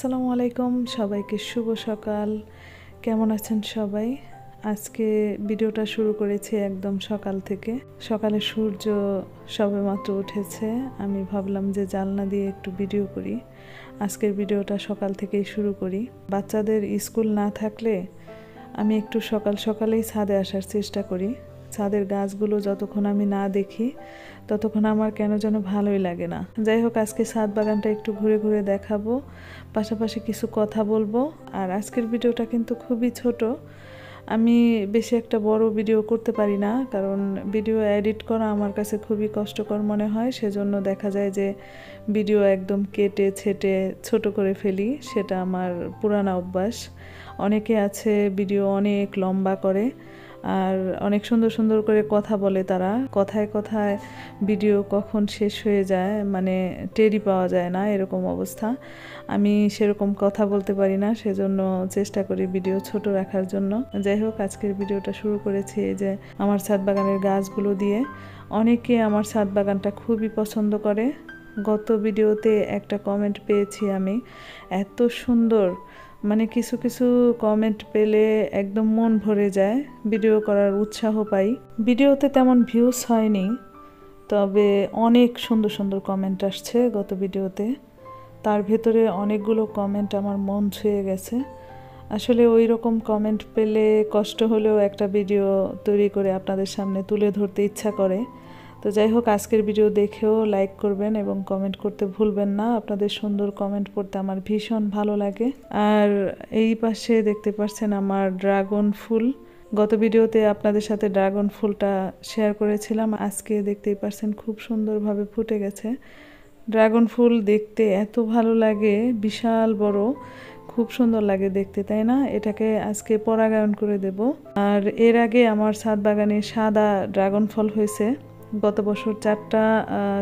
আসসালামু আলাইকুম সবাইকে শুভ সকাল। কেমন আছেন সবাই? আজকে ভিডিওটা শুরু করেছি একদম সকাল থেকে। সকালে সূর্য সবেমাত্র উঠেছে। আমি ভাবলাম যে জানলা দিয়ে একটু ভিডিও করি। আজকের ভিডিওটা সকাল থেকেই শুরু করি। বাচ্চাদের স্কুল না থাকলে আমি একটু সকালেই ছাদে আসার চেষ্টা করি। ছাদের গাছগুলো যতক্ষণ আমি না দেখি ততক্ষণ আমার কেন যেন ভালোই লাগে না। যাই হোক, আজকে ছাদ বাগানটা একটু ঘুরে ঘুরে দেখাবো, পাশাপাশি কিছু কথা বলবো। আর আজকের ভিডিওটা কিন্তু খুবই ছোট। আমি বেশি একটা বড় ভিডিও করতে পারি না, কারণ ভিডিও এডিট করা আমার কাছে খুবই কষ্টকর মনে হয়। সেজন্য দেখা যায় যে ভিডিও একদম কেটে ছেটে ছোট করে ফেলি। সেটা আমার পুরানা অভ্যাস। অনেকে আছে ভিডিও অনেক লম্বা করে আর অনেক সুন্দর সুন্দর করে কথা বলে। তারা কথায় কথায় ভিডিও কখন শেষ হয়ে যায় মানে টেরই পাওয়া যায় না, এরকম অবস্থা। আমি সেরকম কথা বলতে পারি না, সেজন্য চেষ্টা করি ভিডিও ছোট রাখার জন্য। যাই হোক, আজকের ভিডিওটা শুরু করেছি এই যে আমার ছাদ বাগানের গাছগুলো দিয়ে। অনেকে আমার ছাদ বাগানটা খুবই পছন্দ করে। গত ভিডিওতে একটা কমেন্ট পেয়েছি আমি, এত সুন্দর, মানে কিছু কিছু কমেন্ট পেলে একদম মন ভরে যায়, ভিডিও করার উৎসাহ পাই। ভিডিওতে তেমন ভিউজ হয়নি, তবে অনেক সুন্দর সুন্দর কমেন্ট আসছে গত ভিডিওতে। তার ভেতরে অনেকগুলো কমেন্ট আমার মন ছুঁয়ে গেছে। আসলে ওই রকম কমেন্ট পেলে কষ্ট হলেও একটা ভিডিও তৈরি করে আপনাদের সামনে তুলে ধরতে ইচ্ছা করে। তো যাই হোক, আজকের ভিডিও দেখেও লাইক করবেন এবং কমেন্ট করতে ভুলবেন না। আপনাদের সুন্দর কমেন্ট পড়তে আমার ভীষণ ভালো লাগে। আর এই পাশে দেখতে পাচ্ছেন আমার ড্রাগন ফুল। গত ভিডিওতে আপনাদের সাথে ড্রাগন ফুলটা শেয়ার করেছিলাম। আজকে দেখতেই পাচ্ছেন খুব সুন্দরভাবে ফুটে গেছে। ড্রাগন ফুল দেখতে এত ভালো লাগে, বিশাল বড়, খুব সুন্দর লাগে দেখতে, তাই না? এটাকে আজকে পরাগায়ন করে দেব। আর এর আগে আমার ছাদ বাগানে সাদা ড্রাগন ফল হয়েছে। গত বছর 4টা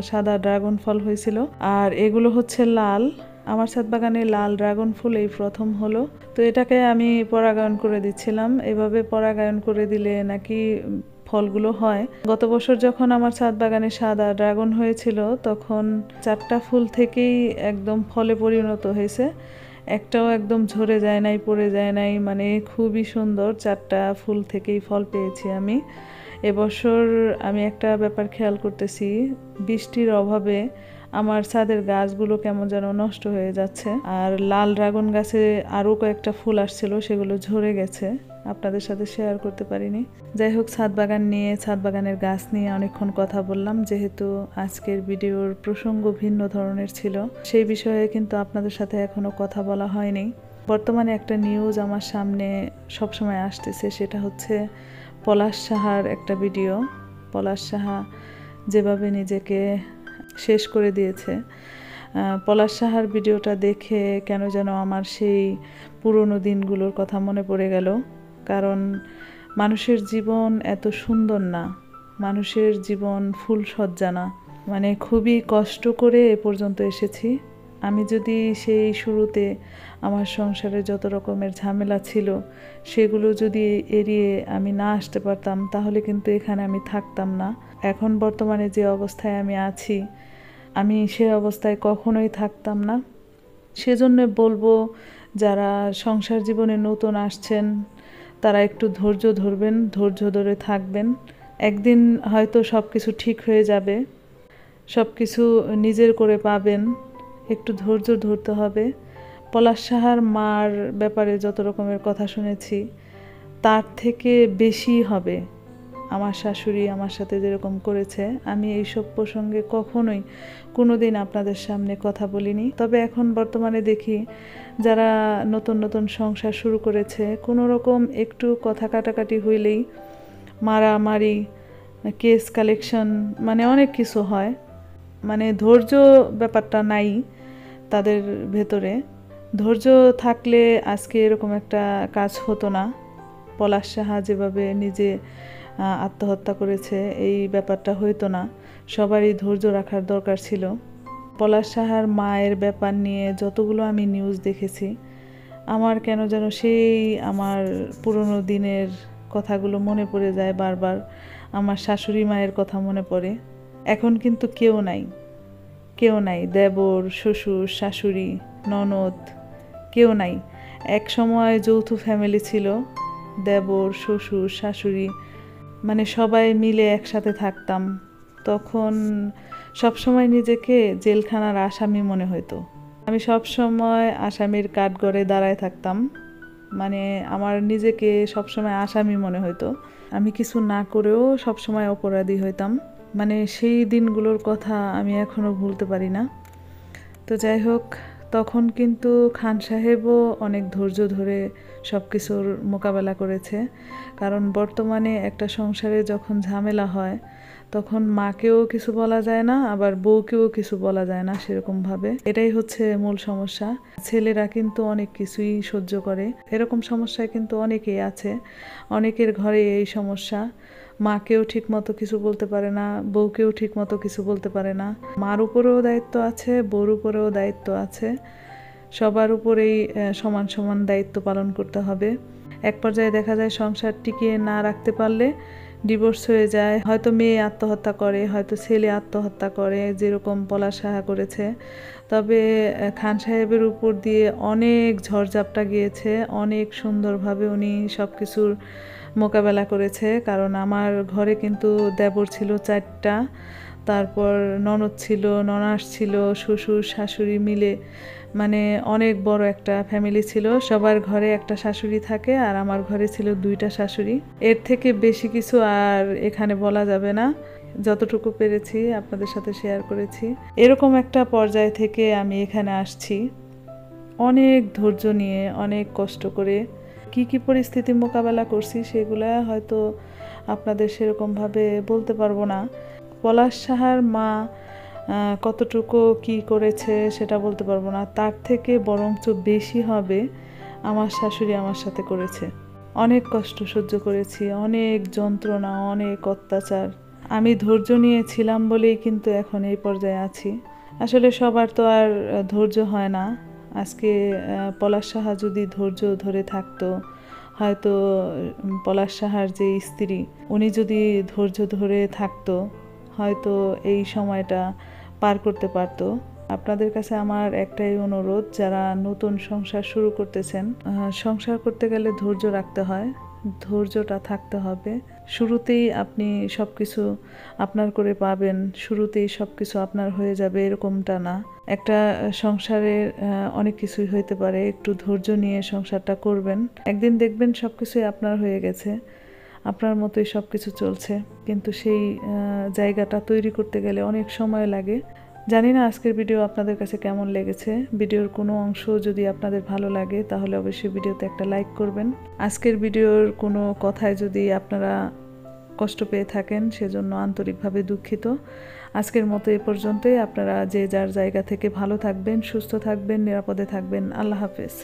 সাদা ড্রাগন ফল হয়েছিল, আর এগুলো হচ্ছে লাল। আমার ছাদ বাগানে লাল ড্রাগন ফুল এই প্রথম হলো। তো এটাকে আমি পরাগায়ন করে দিচ্ছিলাম। এভাবে পরাগায়ন করে দিলে নাকি ফলগুলো হয়। গত বছর যখন আমার ছাদ বাগানে সাদা ড্রাগন হয়েছিল, তখন 4টা ফুল থেকেই একদম ফলে পরিণত হয়েছে। একটাও একদম ঝরে যায় নাই, পড়ে যায় নাই, মানে খুবই সুন্দর। 4টা ফুল থেকেই ফল পেয়েছি আমি। এবছর আমি একটা ব্যাপার খেয়াল করতেছি, বৃষ্টির অভাবে আমার ছাদের গাছগুলো কেমন যেন নষ্ট হয়ে যাচ্ছে। আর লাল ড্রাগন গাছে আরও কয়েকটা ফুল আসছিল, সেগুলো ঝরে গেছে, আপনাদের সাথে শেয়ার করতে পারিনি। যাই হোক, ছাদ বাগান নিয়ে, ছাদ বাগানের গাছ নিয়ে অনেকক্ষণ কথা বললাম। যেহেতু আজকের ভিডিওর প্রসঙ্গ ভিন্ন ধরনের ছিল, সেই বিষয়ে কিন্তু আপনাদের সাথে এখনো কথা বলা হয়নি। বর্তমানে একটা নিউজ আমার সামনে সবসময় আসতেছে, সেটা হচ্ছে পলাশ সাহার একটা ভিডিও। পলাশ সাহা যেভাবে নিজেকে শেষ করে দিয়েছে, পলাশ সাহার ভিডিওটা দেখে কেন যেন আমার সেই পুরনো দিনগুলোর কথা মনে পড়ে গেল। কারণ মানুষের জীবন এত সুন্দর না, মানুষের জীবন ফুলসজ্জা না। মানে খুবই কষ্ট করে এ পর্যন্ত এসেছি। আমি যদি সেই শুরুতে আমার সংসারে যত রকমের ঝামেলা ছিল সেগুলো যদি এড়িয়ে আমি না আসতে পারতাম, তাহলে কিন্তু এখানে আমি থাকতাম না। এখন বর্তমানে যে অবস্থায় আমি আছি, আমি সে অবস্থায় কখনোই থাকতাম না। সেজন্য বলবো, যারা সংসার জীবনে নতুন আসছেন তারা একটু ধৈর্য ধরবেন, ধৈর্য ধরে থাকবেন। একদিন হয়তো সব কিছু ঠিক হয়ে যাবে, সব কিছু নিজের করে পাবেন। একটু ধৈর্য ধরতে হবে। পলাশ সাহার মার ব্যাপারে যত রকমের কথা শুনেছি, তার থেকে বেশি হবে আমার শাশুড়ি আমার সাথে যেরকম করেছে। আমি এইসব প্রসঙ্গে কখনোই কোনোদিন আপনাদের সামনে কথা বলিনি। তবে এখন বর্তমানে দেখি যারা নতুন নতুন সংসার শুরু করেছে, কোনো রকম একটু কথা কাটাকাটি হইলেই মারামারি, কেস কালেকশন, মানে অনেক কিছু হয়। মানে ধৈর্য ব্যাপারটা নাই তাদের ভেতরে। ধৈর্য থাকলে আজকে এরকম একটা কাজ হতো না। পলাশ সাহা যেভাবে নিজে আত্মহত্যা করেছে, এই ব্যাপারটা হইতো না। সবারই ধৈর্য রাখার দরকার ছিল। পলাশ সাহার মায়ের ব্যাপার নিয়ে যতগুলো আমি নিউজ দেখেছি, আমার কেন যেন সেই আমার পুরনো দিনের কথাগুলো মনে পড়ে যায় বারবার। আমার শাশুড়ি মায়ের কথা মনে পড়ে। এখন কিন্তু কেউ নাই, দেবর, শ্বশুর, শাশুড়ি, ননদ, কেউ নাই। এক সময় যৌথ ফ্যামিলি ছিল, দেবর, শ্বশুর, শাশুড়ি, মানে সবাই মিলে একসাথে থাকতাম। তখন সবসময় নিজেকে জেলখানার আসামি মনে হতো। আমি সবসময় আসামির কাঠগড়ে দাঁড়ায় থাকতাম, মানে আমার নিজেকে সবসময় আসামি মনে হতো। আমি কিছু না করেও সবসময় অপরাধী হইতাম। মানে সেই দিনগুলোর কথা আমি এখনও ভুলতে পারি না। তো যাই হোক, তখন কিন্তু খান সাহেবও অনেক ধৈর্য ধরে সব কিছুর মোকাবেলা করেছে। কারণ বর্তমানে একটা সংসারে যখন ঝামেলা হয় তখন মাকেও কিছু বলা যায় না, আবার বউকেও কিছু বলা যায় না সেরকমভাবে। এটাই হচ্ছে মূল সমস্যা। ছেলেরা কিন্তু অনেক কিছুই সহ্য করে, এরকম সমস্যায় কিন্তু অনেকেই আছে। অনেকের ঘরে এই সমস্যা, মাকেও ঠিক মতো কিছু বলতে পারে না, বউকেও ঠিক মতো কিছু বলতে পারে না। মার উপরেও দায়িত্ব আছে, বউর উপরেও দায়িত্ব আছে, সবার উপরেই সমান সমান দায়িত্ব পালন করতে হবে। এক পর্যায়ে দেখা যায় সংসার টিকিয়ে না রাখতে পারলে ডিভোর্স হয়ে যায়। হয়তো মেয়ে আত্মহত্যা করে, হয়তো ছেলে আত্মহত্যা করে, যেরকম পলাশ সাহা করেছে। তবে খান সাহেবের উপর দিয়ে অনেক ঝড়ঝাপটা গিয়েছে, অনেক সুন্দরভাবে উনি সব কিছুর মোকাবেলা করেছে। কারণ আমার ঘরে কিন্তু দেবর ছিল 4টা, তারপর ননদ ছিল, ননাস ছিল, শ্বশুর শাশুড়ি মিলে মানে অনেক বড় একটা ফ্যামিলি ছিল। সবার ঘরে একটা শাশুড়ি থাকে, আর আমার ঘরে ছিল 2টা শাশুড়ি। এর থেকে বেশি কিছু আর এখানে বলা যাবে না, যতটুকু পেরেছি আপনাদের সাথে শেয়ার করেছি। এরকম একটা পর্যায় থেকে আমি এখানে আসছি অনেক ধৈর্য নিয়ে, অনেক কষ্ট করে। কি কি পরিস্থিতি মোকাবেলা করছি সেগুলা হয়তো আপনাদের সেরকমভাবে বলতে পারবো না। পলাশ সাহার মা কতটুকু কি করেছে সেটা বলতে পারবো না, তার থেকে বরঞ্চ বেশি হবে আমার শাশুড়ি আমার সাথে করেছে। অনেক কষ্ট সহ্য করেছি, অনেক যন্ত্রণা, অনেক অত্যাচার। আমি ধৈর্য নিয়েছিলাম বলেই কিন্তু এখন এই পর্যায়ে আছি। আসলে সবার তো আর ধৈর্য হয় না। আজকে পলাশ সাহা যদি ধৈর্য ধরে থাকতো, হয়তো পলাশ সাহার যে স্ত্রী উনি যদি ধৈর্য ধরে থাকতো, হয়তো এই সময়টা পার করতে পারতো। আপনাদের কাছে আমার একটাই অনুরোধ, যারা নতুন সংসার শুরু করতেছেন, সংসার করতে গেলে ধৈর্য রাখতে হয়, ধৈর্যটা থাকতে হবে। শুরুতেই আপনি সব কিছু আপনার করে পাবেন, শুরুতেই সব কিছু আপনার হয়ে যাবে এরকমটা না। একটা সংসারের অনেক কিছুই হইতে পারে, একটু ধৈর্য নিয়ে সংসারটা করবেন, একদিন দেখবেন সব কিছুই আপনার হয়ে গেছে, আপনার মতোই সব কিছু চলছে। কিন্তু সেই জায়গাটা তৈরি করতে গেলে অনেক সময় লাগে। জানি না আজকের ভিডিও আপনাদের কাছে কেমন লেগেছে। ভিডিওর কোনো অংশ যদি আপনাদের ভালো লাগে তাহলে অবশ্যই ভিডিওতে একটা লাইক করবেন। আজকের ভিডিওর কোনো কথায় যদি আপনারা কষ্ট পেয়ে থাকেন সেজন্য আন্তরিকভাবে দুঃখিত। আজকের মতো এ পর্যন্তই। আপনারা যে যার জায়গা থেকে ভালো থাকবেন, সুস্থ থাকবেন, নিরাপদে থাকবেন। আল্লাহ হাফেজ।